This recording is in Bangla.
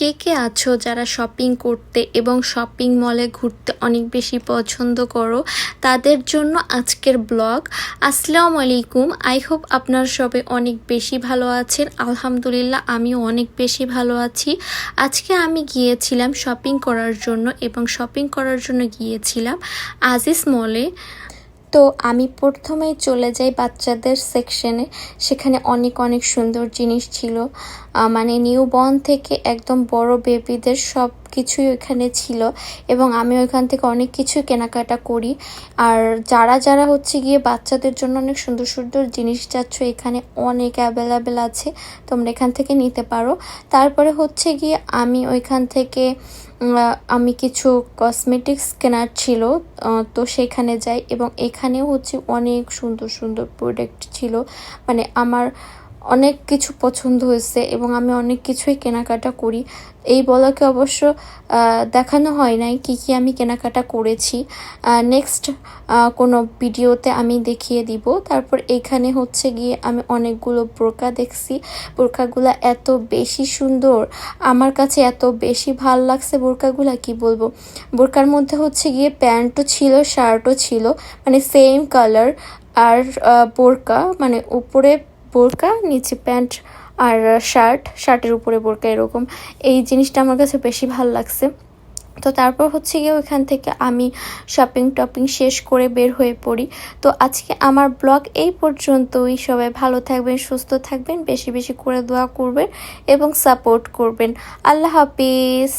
কে কে আছো যারা শপিং করতে এবং শপিং মলে ঘুরতে অনেক বেশি পছন্দ করো, তাদের জন্য আজকের ব্লগ। আসসালামু আলাইকুম। আই হোপ আপনারা সবাই অনেক বেশি ভালো আছেন। আলহামদুলিল্লাহ আমিও অনেক বেশি ভালো আছি। আজকে আমি গিয়েছিলাম শপিং করার জন্য এবং শপিং করার জন্য গিয়েছিলাম আজিজ মলে। তো আমি প্রথমেই চলে যাই বাচ্চাদের সেকশনে। সেখানে অনেক অনেক সুন্দর জিনিস ছিল, মানে নিউবর্ন থেকে একদম বড় বেবিদের সব কিছুই ওখানে ছিল এবং আমি ওইখান থেকে অনেক কিছুই কেনাকাটা করি। আর যারা যারা হচ্ছে গিয়ে বাচ্চাদের জন্য অনেক সুন্দর সুন্দর জিনিস চাচ্ছ, এখানে অনেক অ্যাভেলেবেল আছে, তোমরা এখান থেকে নিতে পারো। তারপরে হচ্ছে গিয়ে আমি ওইখান থেকে আমি কিছু কসমেটিক্স কেনার ছিল, তো সেখানে যাই এবং এখানেও হচ্ছে অনেক সুন্দর সুন্দর প্রোডাক্ট ছিল। মানে আমার অনেক কিছু পছন্দ হয়েছে এবং আমি অনেক কিছুই কেনাকাটা করি। এই ব্লগে অবশ্য দেখানো হয় নাই কি কি আমি কেনাকাটা করেছি, নেক্সট কোনো ভিডিওতে আমি দেখিয়ে দিব। তারপর এখানে হচ্ছে গিয়ে আমি অনেকগুলো বোরকা দেখছি। বোরকাগুলো এত বেশি সুন্দর, আমার কাছে এত বেশি ভাল লাগছে বোরকাগুলো, কি বলবো। বোরকার মধ্যে হচ্ছে গিয়ে প্যান্টও ছিল, শার্টও ছিল, মানে সেম কালার। আর বোরকা মানে উপরে বোরকা, নিচে প্যান্ট আর শার্টের উপরে বোরকা, এরকম। এই জিনিসটা আমার কাছে বেশি ভালো লাগছে। তো তারপর হচ্ছে গিয়ে ওইখান থেকে আমি শপিং শেষ করে বের হয়ে পড়ি। তো আজকে আমার ব্লগ এই পর্যন্তই। সবাই ভালো থাকবেন, সুস্থ থাকবেন, বেশি বেশি করে দোয়া করবেন এবং সাপোর্ট করবেন। আল্লাহ হাফিজ।